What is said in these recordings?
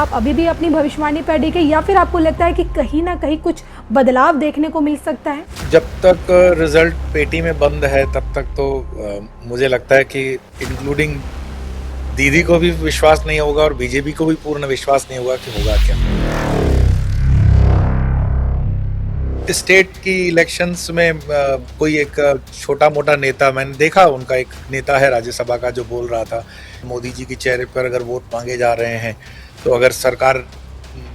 आप अभी भी अपनी भविष्यवाणी पर अडिग है या फिर आपको लगता है कि कहीं ना कहीं कुछ बदलाव देखने को मिल सकता है? जब तक रिजल्ट पेटी में बंद है तब तक तो मुझे लगता है कि इंक्लूडिंग दीदी को भी विश्वास नहीं होगा और बीजेपी को भी पूर्ण विश्वास नहीं होगा कि होगा क्या। स्टेट की इलेक्शंस में कोई एक छोटा मोटा नेता, मैंने देखा उनका एक नेता है राज्यसभा का जो बोल रहा था मोदी जी के चेहरे पर अगर वोट मांगे जा रहे हैं तो अगर सरकार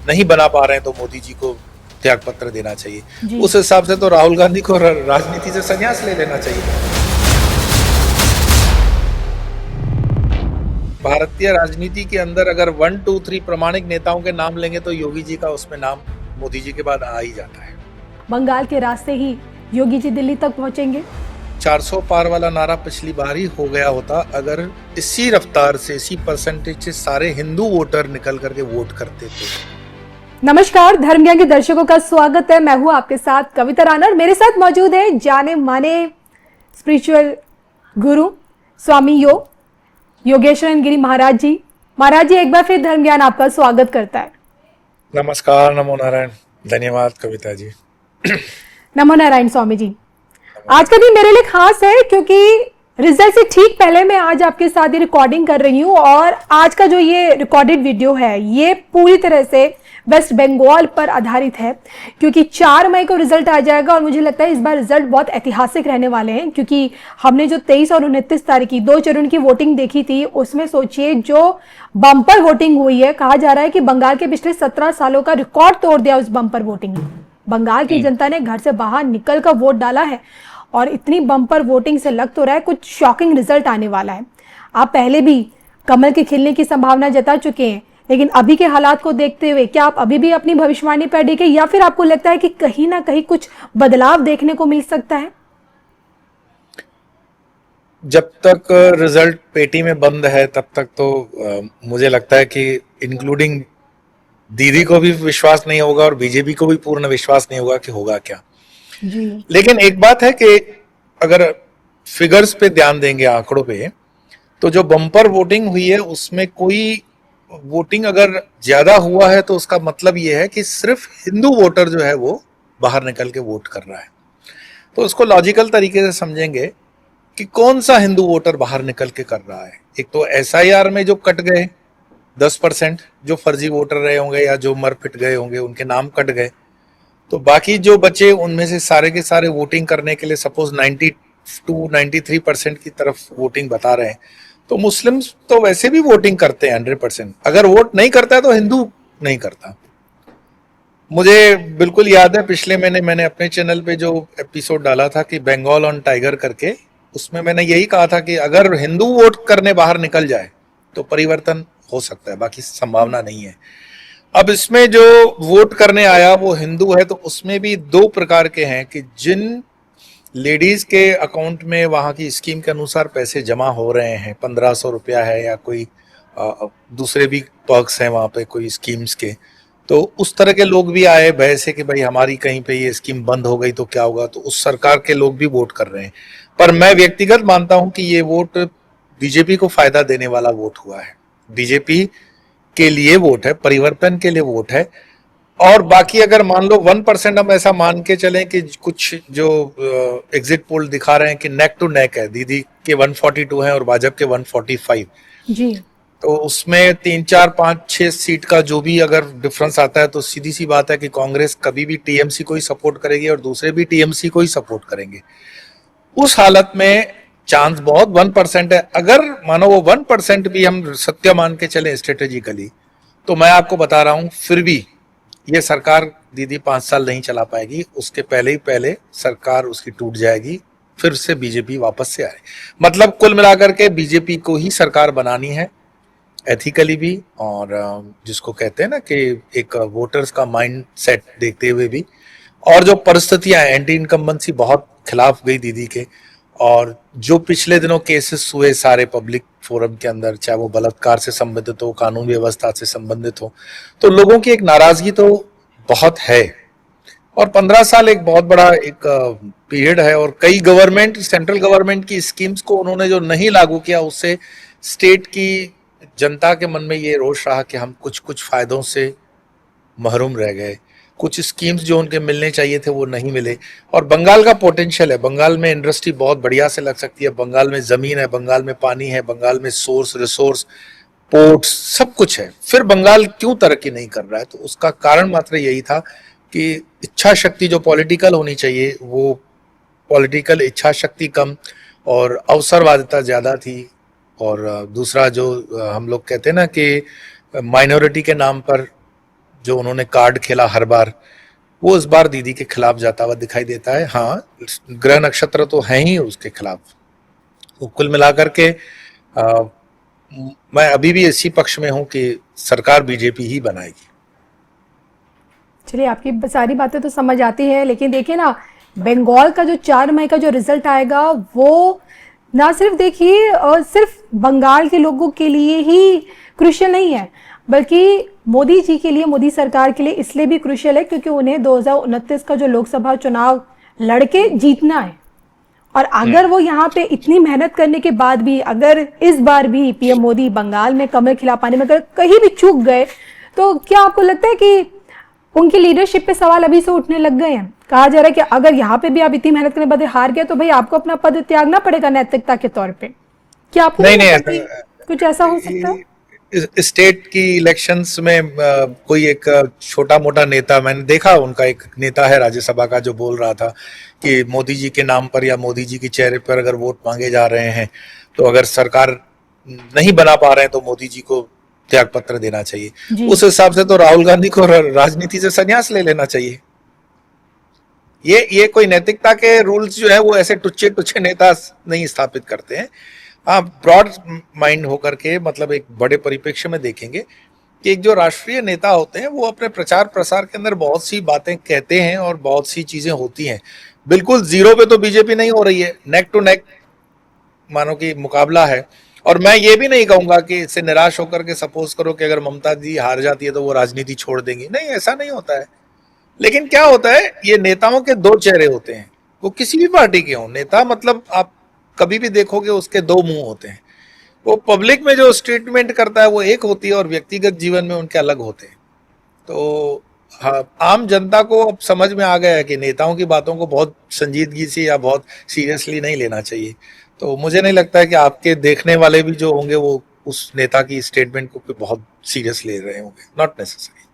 नहीं बना पा रहे हैं तो मोदी जी को त्याग पत्र देना चाहिए। उस हिसाब से तो राहुल गांधी को राजनीति से संन्यास ले लेना चाहिए। भारतीय राजनीति के अंदर अगर 1, 2, 3 प्रामाणिक नेताओं के नाम लेंगे तो योगी जी का उसमें नाम मोदी जी के बाद आ ही जाता है। बंगाल के रास्ते ही योगी जी दिल्ली तक पहुंचेंगे। 400 पार वाला नारा पिछली बार ही हो गया होता अगर इसी रफ्तार से, इसी परसेंटेज से सारे हिंदू वोटर निकल करके वोट करते थे। नमस्कार, धर्म ज्ञान के दर्शकों का स्वागत है। मैं हूं आपके साथ कविता राणा और मेरे साथ मौजूद है जाने माने स्पिरिचुअल गुरु स्वामी योगेश्वर गिरी महाराज जी। महाराज जी, एक बार फिर धर्म ज्ञान आपका स्वागत करता है। नमस्कार, नमो नारायण। धन्यवाद कविता जी। नमो नारायण स्वामी जी। आज का दिन मेरे लिए खास है क्योंकि रिजल्ट से ठीक पहले मैं आज आपके साथ ये रिकॉर्डिंग कर रही हूँ और आज का जो ये रिकॉर्डेड वीडियो है ये पूरी तरह से वेस्ट बंगाल पर आधारित है क्योंकि 4 मई को रिजल्ट आ जाएगा और मुझे लगता है इस बार रिजल्ट बहुत ऐतिहासिक रहने वाले हैं क्योंकि हमने जो 23 और 29 तारीख की 2 चरण की वोटिंग देखी थी उसमें सोचिए जो बम्पर वोटिंग हुई है, कहा जा रहा है कि बंगाल के पिछले 17 सालों का रिकॉर्ड तोड़ दिया उस बम्पर वोटिंग ने। बंगाल की जनता ने घर से बाहर निकल कर वोट डाला है और इतनी बम्पर वोटिंग से लग तो रहा है कुछ शॉकिंग रिजल्ट आने वाला है। आप पहले भी कमल के खिलने की संभावना जता चुके हैं, लेकिन अभी के हालात को देखते हुए क्या आप अभी भी अपनी भविष्यवाणी पर अडिग है या फिर आपको लगता है कि कहीं ना कहीं कुछ बदलाव देखने को मिल सकता है? जब तक रिजल्ट पेटी में बंद है तब तक तो मुझे लगता है कि इंक्लूडिंग दीदी को भी विश्वास नहीं होगा और बीजेपी को भी पूर्ण विश्वास नहीं होगा कि होगा क्या जी। लेकिन एक बात है कि अगर फिगर्स पे ध्यान देंगे, आंकड़ों पे, तो जो बम्पर वोटिंग हुई है उसमें कोई वोटिंग अगर ज्यादा हुआ है तो उसका मतलब ये है कि सिर्फ हिंदू वोटर जो है वो बाहर निकल के वोट कर रहा है। तो उसको लॉजिकल तरीके से समझेंगे कि कौन सा हिंदू वोटर बाहर निकल के कर रहा है। एक तो SIR में जो कट गए 10% जो फर्जी वोटर रहे होंगे या जो मर पिट गए होंगे उनके नाम कट गए, तो बाकी जो बचे उनमें से सारे के सारे वोटिंग करने के लिए सपोज 92-93% की तरफ वोटिंग बता रहे हैं, तो मुस्लिम्स तो वैसे भी वोटिंग करते हैं 100%। अगर वोट नहीं करता है तो हिंदू नहीं करता। मुझे बिल्कुल याद है पिछले महीने मैंने अपने चैनल पे जो एपिसोड डाला था कि बंगाल ऑन टाइगर करके, उसमें मैंने यही कहा था कि अगर हिंदू वोट करने बाहर निकल जाए तो परिवर्तन हो सकता है, बाकी संभावना नहीं है। अब इसमें जो वोट करने आया वो हिंदू है, तो उसमें भी 2 प्रकार के हैं कि जिन लेडीज के अकाउंट में वहां की स्कीम के अनुसार पैसे जमा हो रहे हैं, 1500 रुपया है या कोई दूसरे भी पर्क्स हैं वहां पे कोई स्कीम्स के, तो उस तरह के लोग भी आए भय से कि भाई हमारी कहीं पे ये स्कीम बंद हो गई तो क्या होगा, तो उस सरकार के लोग भी वोट कर रहे हैं। पर मैं व्यक्तिगत मानता हूं कि ये वोट बीजेपी को फायदा देने वाला वोट हुआ है, बीजेपी के लिए वोट है, परिवर्तन के लिए वोट है। और बाकी अगर मान लो 1% हम ऐसा मान के चलें कि कुछ जो एग्जिट पोल दिखा रहे हैं कि नेक टू नेक है, दीदी के 142 हैं और भाजपा के 145 जी, तो उसमें 3, 4, 5, 6 सीट का जो भी अगर डिफरेंस आता है तो सीधी सी बात है कि कांग्रेस कभी भी TMC को ही सपोर्ट करेगी और दूसरे भी TMC को ही सपोर्ट करेंगे। उस हालत में चांस बहुत 1% है। अगर मानो वो 1% भी हम सत्य मान के चले स्ट्रेटेजिकली, तो मैं आपको बता रहा हूं फिर भी ये सरकार दीदी 5 साल नहीं चला पाएगी, उसके पहले ही पहले सरकार उसकी टूट जाएगी, फिर से बीजेपी वापस से आए। मतलब कुल मिलाकर के बीजेपी को ही सरकार बनानी है, एथिकली भी, और जिसको कहते हैं ना कि एक वोटर्स का माइंड सेट देखते हुए भी। और जो परिस्थितियां हैं, एंटी इनकम्बेंसी बहुत खिलाफ गई दीदी के, और जो पिछले दिनों केसेस हुए सारे पब्लिक फोरम के अंदर, चाहे वो बलात्कार से संबंधित हो, कानून व्यवस्था से संबंधित हो, तो लोगों की एक नाराजगी तो बहुत है। और 15 साल एक बहुत बड़ा एक पीरियड है, और कई गवर्नमेंट, सेंट्रल गवर्नमेंट की स्कीम्स को उन्होंने जो नहीं लागू किया, उससे स्टेट की जनता के मन में ये रोष रहा कि हम कुछ कुछ फायदों से महरूम रह गए, कुछ स्कीम्स जो उनके मिलने चाहिए थे वो नहीं मिले। और बंगाल का पोटेंशियल है, बंगाल में इंडस्ट्री बहुत बढ़िया से लग सकती है, बंगाल में जमीन है, बंगाल में पानी है, बंगाल में सोर्स रिसोर्स पोर्ट्स सब कुछ है, फिर बंगाल क्यों तरक्की नहीं कर रहा है? तो उसका कारण मात्र यही था कि इच्छा शक्ति जो पॉलिटिकल होनी चाहिए वो पॉलिटिकल इच्छा शक्ति कम और अवसरवादिता ज्यादा थी। और दूसरा जो हम लोग कहते हैं ना कि माइनॉरिटी के नाम पर जो उन्होंने कार्ड खेला हर बार, वो इस बार दीदी के खिलाफ जाता हुआ दिखाई देता है। हाँ, ग्रह नक्षत्र तो है ही उसके खिलाफ। तो कुल मिलाकर के मैं अभी भी इसी पक्ष में हूं कि सरकार बीजेपी ही बनाएगी। चलिए, आपकी सारी बातें तो समझ आती है, लेकिन देखिए ना, बंगाल का जो 4 मई का जो रिजल्ट आएगा वो ना सिर्फ देखिए सिर्फ बंगाल के लोगों के लिए ही क्रुशियल नहीं है, बल्कि मोदी जी के लिए, मोदी सरकार के लिए इसलिए भी क्रुशियल है क्योंकि उन्हें 2029 का जो लोकसभा चुनाव लड़के जीतना है। और अगर वो यहाँ पे इतनी मेहनत करने के बाद भी अगर इस बार भी पीएम मोदी बंगाल में कमल खिला पाने में अगर कहीं भी चूक गए, तो क्या आपको लगता है कि उनकी लीडरशिप पे सवाल अभी से उठने लग गए हैं? कहा जा रहा है कि अगर यहाँ पे भी आप इतनी मेहनत करने के बाद हार गए तो भाई आपको अपना पद त्यागना पड़ेगा नैतिकता के तौर पे। क्या आपको नहीं नहीं, लगता है कि कुछ ऐसा हो सकता है? स्टेट की इलेक्शंस में कोई एक छोटा मोटा नेता, मैंने देखा उनका एक नेता है राज्यसभा का जो बोल रहा था कि मोदी जी के नाम पर या मोदी जी के चेहरे पर अगर वोट मांगे जा रहे हैं तो अगर सरकार नहीं बना पा रहे हैं तो मोदी जी को त्याग पत्र देना चाहिए। उस हिसाब से तो राहुल गांधी को राजनीति से संन्यास ले लेना चाहिए। ये कोई नैतिकता के रूल्स जो है वो ऐसे टुच्चे टुच्चे नेता नहीं स्थापित करते हैं। हाँ, ब्रॉड माइंड होकर के, मतलब एक बड़े परिप्रेक्ष्य में देखेंगे कि एक जो राष्ट्रीय नेता होते हैं वो अपने प्रचार प्रसार के अंदर बहुत सी बातें कहते हैं और बहुत सी चीजें होती हैं। बिल्कुल जीरो पे तो बीजेपी नहीं हो रही है, नेक टू नेक मानो कि मुकाबला है। और मैं ये भी नहीं कहूंगा कि इससे निराश होकर के सपोज करो कि अगर ममता जी हार जाती है तो वो राजनीति छोड़ देंगी, नहीं, ऐसा नहीं होता है। लेकिन क्या होता है, ये नेताओं के दो चेहरे होते हैं, वो किसी भी पार्टी के हों। नेता मतलब आप कभी भी देखोगे उसके दो मुंह होते हैं। वो पब्लिक में जो स्टेटमेंट करता है वो एक होती है और व्यक्तिगत जीवन में उनके अलग होते हैं। तो हाँ, आम जनता को अब समझ में आ गया है कि नेताओं की बातों को बहुत संजीदगी से या बहुत सीरियसली नहीं लेना चाहिए। तो मुझे नहीं लगता है कि आपके देखने वाले भी जो होंगे वो उस नेता की स्टेटमेंट को बहुत सीरियस ले रहे होंगे, नॉट नेसेसरी।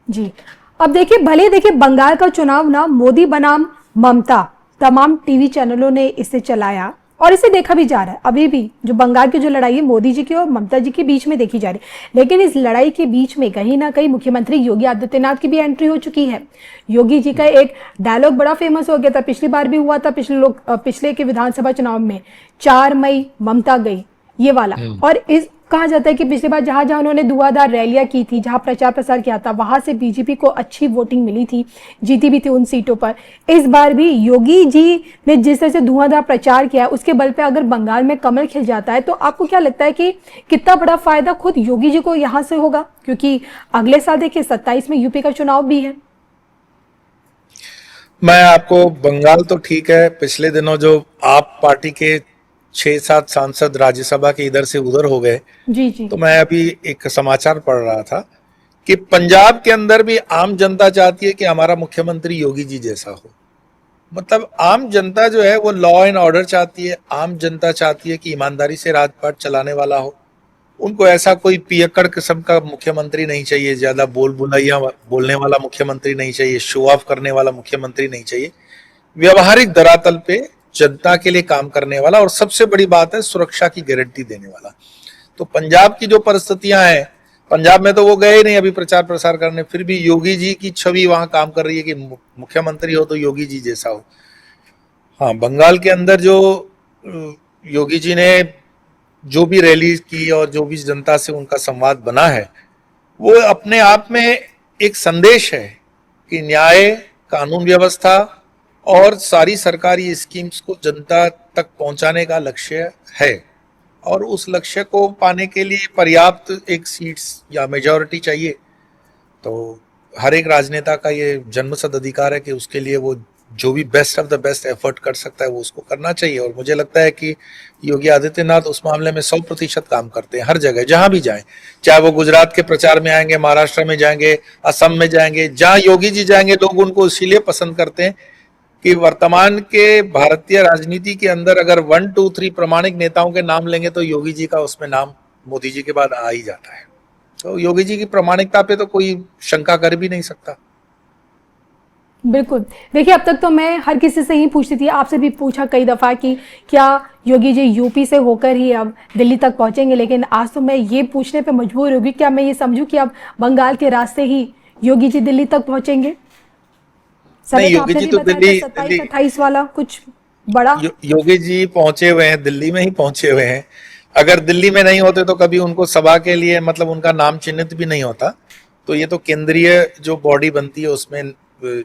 जी, अब देखिए, भले देखिए बंगाल का चुनाव ना मोदी बनाम ममता तमाम टीवी चैनलों ने इसे चलाया और इसे देखा भी जा रहा है। अभी भी जो बंगाल की जो लड़ाई है मोदी जी की और ममता जी के बीच में देखी जा रही है, लेकिन इस लड़ाई के बीच में कहीं ना कहीं मुख्यमंत्री योगी आदित्यनाथ की भी एंट्री हो चुकी है। योगी जी का एक डायलॉग बड़ा फेमस हो गया था, पिछली बार भी हुआ था, पिछले के विधानसभा चुनाव में, 4 मई ममता गई, ये वाला। और इस कहा जाता है कि पिछली बार जहां जहां उन्होंने धुआंधार रैलियां की थी, जहां प्रचार प्रसार किया था, वहां से बीजेपी को अच्छी वोटिंग मिली थी, जीती भी थी उन सीटों पर। इस बार भी योगी जी ने जिस तरह से धुआंधार प्रचार किया है उसके बल पे अगर बंगाल में कमल खिल जाता है तो आपको क्या लगता है कि कितना बड़ा फायदा खुद योगी जी को यहां से होगा? क्योंकि अगले साल देखिए 27 में यूपी का चुनाव भी है। मैं आपको, बंगाल तो ठीक है, पिछले दिनों जो आप पार्टी के 6-7 सांसद राज्यसभा के इधर से उधर हो गए, जी जी। तो मैं अभी एक समाचार पढ़ रहा था कि पंजाब के अंदर भी आम जनता चाहती है कि हमारा मुख्यमंत्री योगी जी जैसा हो। मतलब आम जनता जो है वो लॉ एंड ऑर्डर चाहती है, आम जनता चाहती है कि ईमानदारी से राजपाट चलाने वाला हो। उनको ऐसा कोई पियक्कड़ किस्म का मुख्यमंत्री नहीं चाहिए, ज्यादा बोल बुलाइया बोलने वाला मुख्यमंत्री नहीं चाहिए, शो ऑफ करने वाला मुख्यमंत्री नहीं चाहिए। व्यवहारिक धरातल पे जनता के लिए काम करने वाला, और सबसे बड़ी बात है सुरक्षा की गारंटी देने वाला। तो पंजाब की जो परिस्थितियां हैं, पंजाब में तो वो गए नहीं अभी प्रचार प्रसार करने, फिर भी योगी जी की छवि वहां काम कर रही है कि मुख्यमंत्री हो तो योगी जी जैसा हो। हाँ, बंगाल के अंदर जो योगी जी ने जो भी रैली की और जो भी जनता से उनका संवाद बना है, वो अपने आप में एक संदेश है कि न्याय, कानून व्यवस्था और सारी सरकारी स्कीम्स को जनता तक पहुंचाने का लक्ष्य है। और उस लक्ष्य को पाने के लिए पर्याप्त एक सीट्स या मेजॉरिटी चाहिए। तो हर एक राजनेता का ये जन्मसिद्ध अधिकार है कि उसके लिए वो जो भी best of the best effort कर सकता है वो उसको करना चाहिए। और मुझे लगता है कि योगी आदित्यनाथ उस मामले में 100% काम करते हैं, हर जगह जहां भी जाएं, चाहे वो गुजरात के प्रचार में आएंगे, महाराष्ट्र में जाएंगे, असम में जाएंगे, जहां योगी जी जाएंगे लोग उनको इसीलिए पसंद करते हैं कि वर्तमान के भारतीय राजनीति के अंदर अगर 1 2 3 प्रामाणिक नेताओं के नाम लेंगे तो योगी जी का उसमें नाम मोदी जी के बाद आ ही जाता है। तो योगी जी की प्रामाणिकता पे तो कोई शंका कर भी नहीं सकता। बिल्कुल। देखिए, अब तक तो मैं हर किसी से ही पूछती थी, आपसे भी पूछा कई दफ़ा कि क्या योगी जी यूपी से होकर ही अब दिल्ली तक पहुंचेंगे, लेकिन आज तो मैं ये पूछने पे मजबूर होगी, क्या मैं ये समझूं कि अब बंगाल के रास्ते ही योगी जी दिल्ली तक पहुंचेंगे? समय नहीं, तो योगी आपने जी भी तो बताया दिल्ली था, 27 दिल्ली 28 वाला कुछ बड़ा। योगी जी पहुंचे हुए हैं, दिल्ली में ही पहुंचे हुए हैं। अगर दिल्ली में नहीं होते तो कभी उनको सभा के लिए मतलब उनका नाम चिन्हित भी नहीं होता। तो ये तो केंद्रीय जो बॉडी बनती है उसमें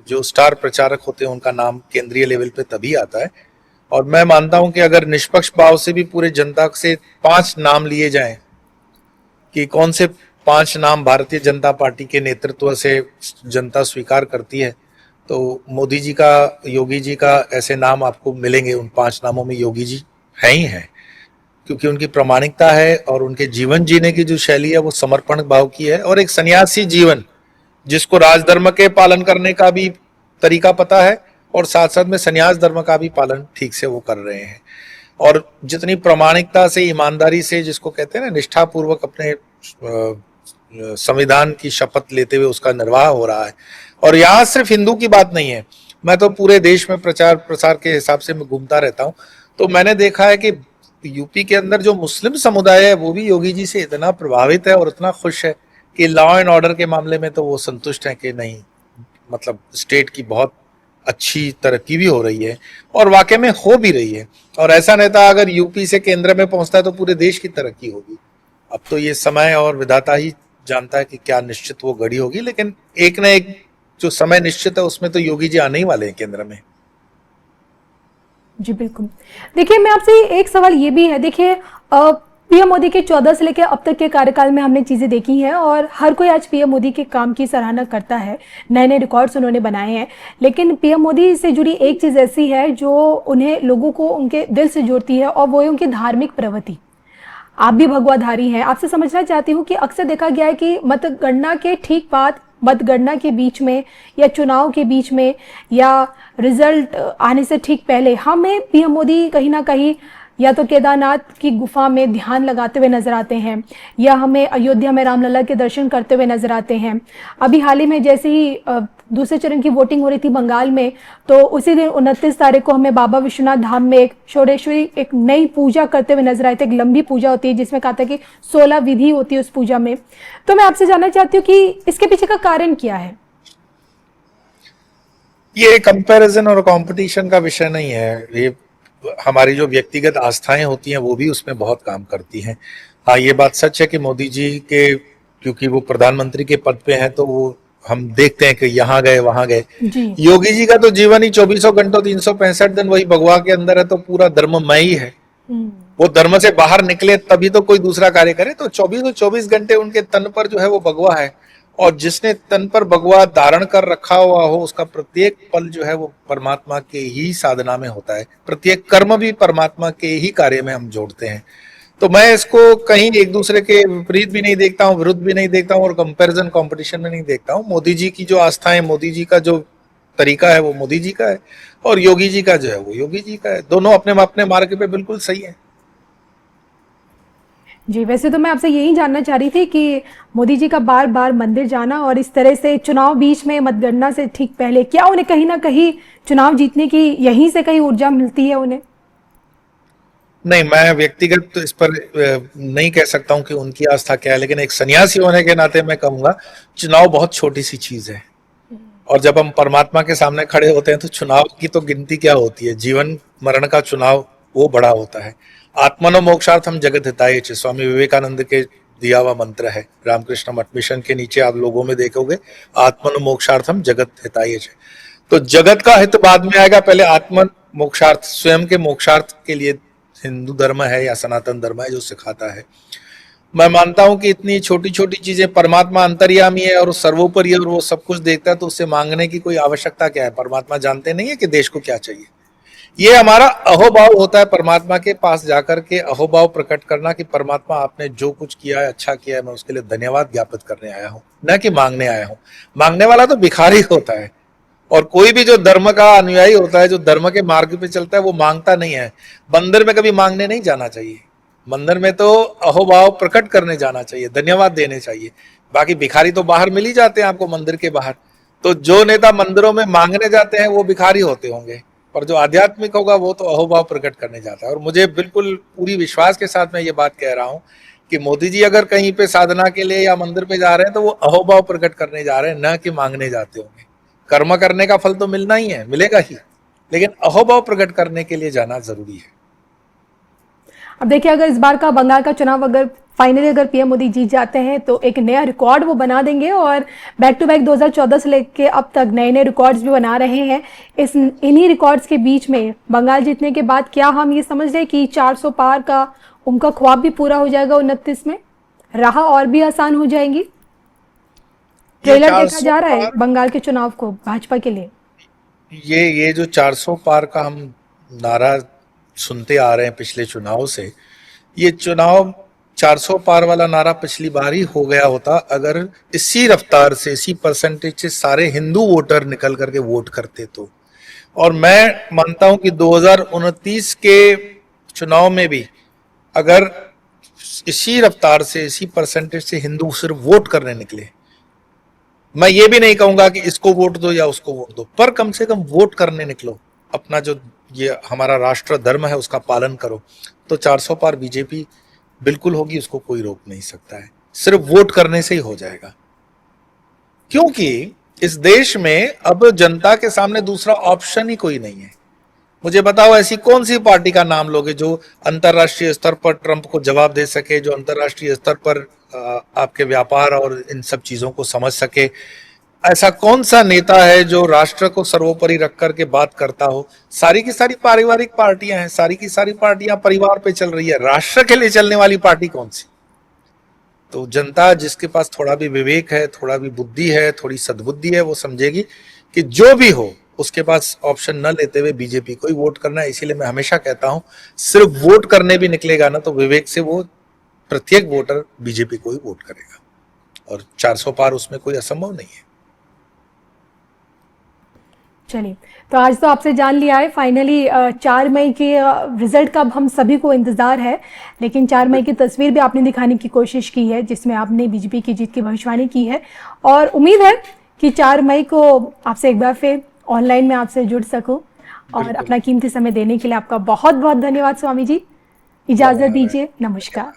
जो स्टार प्रचारक होते हैं उनका नाम केंद्रीय लेवल पे तभी आता है। और मैं मानता हूं कि अगर निष्पक्ष भाव से भी पूरे जनता से 5 नाम लिए जाएं कि कौन से 5 नाम भारतीय जनता पार्टी के नेतृत्व से जनता स्वीकार करती है, तो मोदी जी का, योगी जी का ऐसे नाम आपको मिलेंगे। उन 5 नामों में योगी जी है ही है, क्योंकि उनकी प्रामाणिकता है और उनके जीवन जीने की जो शैली है वो समर्पण भाव की है, और एक सन्यासी जीवन जिसको राजधर्म के पालन करने का भी तरीका पता है और साथ साथ में सन्यास धर्म का भी पालन ठीक से वो कर रहे हैं। और जितनी प्रामाणिकता से, ईमानदारी से, जिसको कहते हैं ना, निष्ठा पूर्वक अपने संविधान की शपथ लेते हुए उसका निर्वाह हो रहा है। और यहाँ सिर्फ हिंदू की बात नहीं है, मैं तो पूरे देश में प्रचार प्रसार के हिसाब से मैं घूमता रहता हूँ, तो मैंने देखा है कि यूपी के अंदर जो मुस्लिम समुदाय है वो भी योगी जी से इतना प्रभावित है और इतना खुश है कि लॉ एंड ऑर्डर के मामले में तो वो संतुष्ट है कि नहीं, मतलब स्टेट की बहुत अच्छी तरक्की भी हो रही है और वाकई में हो भी रही है। और ऐसा नेता अगर यूपी से केंद्र में पहुंचता है तो पूरे देश की तरक्की होगी। अब तो ये समय और विधाता ही जानता है कि क्या निश्चित वो घड़ी होगी, लेकिन एक न एक जो समय निश्चित है उसमें तो योगी जी आने ही वाले हैं केंद्र में। जी बिल्कुल। देखिए, मैं आपसे एक सवाल ये भी है, देखिए पीएम मोदी के 14 से लेकर अब तक के कार्यकाल में हमने चीज़ें देखी हैं और हर कोई आज पीएम मोदी के काम की सराहना करता है, नए नए रिकॉर्ड्स उन्होंने बनाए हैं। लेकिन पीएम मोदी से जुड़ी एक चीज़ ऐसी है जो उन्हें, लोगों को उनके दिल से जोड़ती है, और वो है उनकी धार्मिक प्रवृत्ति। आप भी भगवाधारी हैं, आपसे समझना चाहती हूँ कि अक्सर देखा गया है कि मतगणना के ठीक बाद, मतगणना के बीच में या चुनाव के बीच में या रिजल्ट आने से ठीक पहले हमें पीएम मोदी कहीं ना कहीं या तो केदारनाथ की गुफा में ध्यान लगाते हुए नजर आते हैं, या हमें अयोध्या में रामलला के दर्शन करते हुए नजर आते हैं। अभी हाल ही में जैसे ही दूसरे चरण की वोटिंग हो रही थी बंगाल में, तो उसी दिन 29 तारीख को हमें बाबा विश्वनाथ धाम में एक षोडेश्वरी, एक नई पूजा करते हुए नजर आए थे। एक लंबी पूजा होती है जिसमें कहा था कि 16 विधि होती है उस पूजा में। तो मैं आपसे जानना चाहती हूँ कि इसके पीछे का कारण क्या है? ये कंपैरिजन और कंपटीशन का विषय नहीं है, ये हमारी जो व्यक्तिगत आस्थाएं होती हैं वो भी उसमें बहुत काम करती हैं। हाँ, ये बात सच है कि मोदी जी के, क्योंकि वो प्रधानमंत्री के पद पे हैं तो वो हम देखते हैं कि यहाँ गए वहां गए। योगी जी का तो जीवन ही 24 घंटों 365 दिन वही भगवा के अंदर है, तो पूरा धर्ममय ही है। वो धर्म से बाहर निकले तभी तो कोई दूसरा कार्य करे। तो 24 घंटे उनके तन पर जो है वो भगवा है, और जिसने तन पर भगवा धारण कर रखा हुआ हो उसका प्रत्येक पल जो है वो परमात्मा के ही साधना में होता है। प्रत्येक कर्म भी परमात्मा के ही कार्य में हम जोड़ते हैं। तो मैं इसको कहीं एक दूसरे के विपरीत भी नहीं देखता हूँ, विरुद्ध भी नहीं देखता हूँ, और कंपैरिजन कंपटीशन में नहीं देखता हूँ। मोदी जी की जो आस्था है, मोदी जी का जो तरीका है वो मोदी जी का है, और योगी जी का जो है वो योगी जी का है। दोनों अपने अपने मार्ग पे बिल्कुल सही है। जी, वैसे तो मैं आपसे यही जानना चाह रही थी कि मोदी जी का बार बार मंदिर जाना और इस तरह से चुनाव बीच में मतगणना से ठीक पहले, क्या उन्हें कहीं ना कहीं चुनाव जीतने की यहीं से कहीं ऊर्जा मिलती है उन्हें? नहीं, मैं व्यक्तिगत तो इस पर नहीं कह सकता हूं कि उनकी आस्था क्या है, लेकिन एक सन्यासी होने के नाते मैं कहूंगा चुनाव बहुत छोटी सी चीज है, और जब हम परमात्मा के सामने खड़े होते हैं तो चुनाव की तो गिनती क्या होती है, जीवन मरण का चुनाव वो बड़ा होता है। आत्मनो मोक्षार्थम जगत हिताय च, स्वामी विवेकानंद के दिया हुआ मंत्र है। रामकृष्ण मठ मिशन के नीचे आप लोगों में देखोगे आत्मनो मोक्षार्थम जगत हिताय च। तो जगत का हित बाद में आएगा, पहले आत्मन मोक्षार्थ, स्वयं के मोक्षार्थ के लिए हिंदू धर्म है या सनातन धर्म है जो सिखाता है। मैं मानता हूं कि इतनी छोटी छोटी चीजें, परमात्मा अंतर्यामी है और सर्वोपरि है और वो सब कुछ देखता है, तो उससे मांगने की कोई आवश्यकता क्या है। परमात्मा जानते नहीं है कि देश को क्या चाहिए। ये हमारा अहोभाव होता है परमात्मा के पास जाकर के अहोभाव प्रकट करना कि परमात्मा आपने जो कुछ किया है अच्छा किया है, मैं उसके लिए धन्यवाद ज्ञापित करने आया हूं, न कि मांगने आया हूं। मांगने वाला तो भिखारी होता है, और कोई भी जो धर्म का अनुयायी होता है, जो धर्म के मार्ग पे चलता है, वो मांगता नहीं है। मंदिर में कभी मांगने नहीं जाना चाहिए। मंदिर में तो अहोभाव प्रकट करने जाना चाहिए, धन्यवाद देने चाहिए। बाकी भिखारी तो बाहर मिल ही जाते हैं आपको, मंदिर के बाहर। तो जो नेता मंदिरों में मांगने जाते हैं वो भिखारी होते होंगे, पर जो आध्यात्मिक होगा वो तो अहोभाव प्रकट करने जाता है। और मुझे बिल्कुल पूरी विश्वास के साथ मैं ये बात कह रहा हूं कि मोदी जी अगर कहीं पे साधना के लिए या मंदिर पे जा रहे हैं तो वो अहोभाव प्रकट करने जा रहे हैं, न कि मांगने जाते होंगे। कर्म करने का फल तो मिलना ही है, मिलेगा ही, लेकिन अहोभाव प्रकट करने के लिए जाना जरूरी है। अब देखिए, अगर इस बार का बंगाल का चुनाव अगर फाइनली अगर पीएम मोदी जीत जाते हैं तो एक नया रिकॉर्ड वो बना देंगे, और बैक टू बैक 2014 से लेके अब तक नए नए रिकॉर्ड्स भी बना रहे हैं। इन्हीं रिकॉर्ड्स के बीच में बंगाल जीतने के बाद क्या हम ये समझ रहे हैं कि 400 पार का उनका ख्वाब भी पूरा हो जाएगा 29 में, राह और भी आसान हो जाएंगी? ट्रेलर देखा जा रहा है बंगाल के चुनाव को भाजपा के लिए। ये जो 400 पार का हम नारा सुनते आ रहे हैं पिछले चुनाव से, ये चुनाव 400 पार वाला नारा पिछली बार ही हो गया होता अगर इसी रफ्तार से, इसी परसेंटेज से सारे हिंदू वोटर निकल करके वोट करते तो। और मैं मानता हूं कि 2029 के चुनाव में भी अगर इसी रफ्तार से, इसी परसेंटेज से हिंदू सिर्फ वोट करने निकले, मैं ये भी नहीं कहूंगा कि इसको वोट दो या उसको वोट दो, पर कम से कम वोट करने निकलो, अपना जो ये हमारा राष्ट्र धर्म है उसका पालन करो, तो 400 पार बीजेपी बिल्कुल होगी, उसको कोई रोक नहीं सकता है। सिर्फ वोट करने से ही हो जाएगा, क्योंकि इस देश में अब जनता के सामने दूसरा ऑप्शन ही कोई नहीं है। मुझे बताओ ऐसी कौन सी पार्टी का नाम लोगे जो अंतरराष्ट्रीय स्तर पर ट्रंप को जवाब दे सके, जो अंतरराष्ट्रीय स्तर पर आपके व्यापार और इन सब चीजों को समझ सके। ऐसा कौन सा नेता है जो राष्ट्र को सर्वोपरि रख करके बात करता हो? सारी की सारी पारिवारिक पार्टियां हैं, सारी की सारी पार्टियां परिवार पे चल रही है। राष्ट्र के लिए चलने वाली पार्टी कौन सी? तो जनता जिसके पास थोड़ा भी विवेक है, थोड़ा भी बुद्धि है, थोड़ी सद्बुद्धि है, वो समझेगी कि जो भी हो उसके पास ऑप्शन न लेते हुए बीजेपी को ही वोट करना है। इसीलिए मैं हमेशा कहता हूं, सिर्फ वोट करने भी निकलेगा ना तो विवेक से वो प्रत्येक वोटर बीजेपी को ही वोट करेगा, और 400 पार उसमें कोई असंभव नहीं है। चलिए, तो आज तो आपसे जान लिया है फाइनली 4 मई के रिजल्ट का अब हम सभी को इंतजार है, लेकिन 4 मई की तस्वीर भी आपने दिखाने की कोशिश की है जिसमें आपने बीजेपी की जीत की भविष्यवाणी की है, और उम्मीद है कि 4 मई को आपसे एक बार फिर ऑनलाइन में आपसे जुड़ सकूं। और अपना कीमती समय देने के लिए आपका बहुत बहुत धन्यवाद स्वामी जी। इजाजत दीजिए, नमस्कार।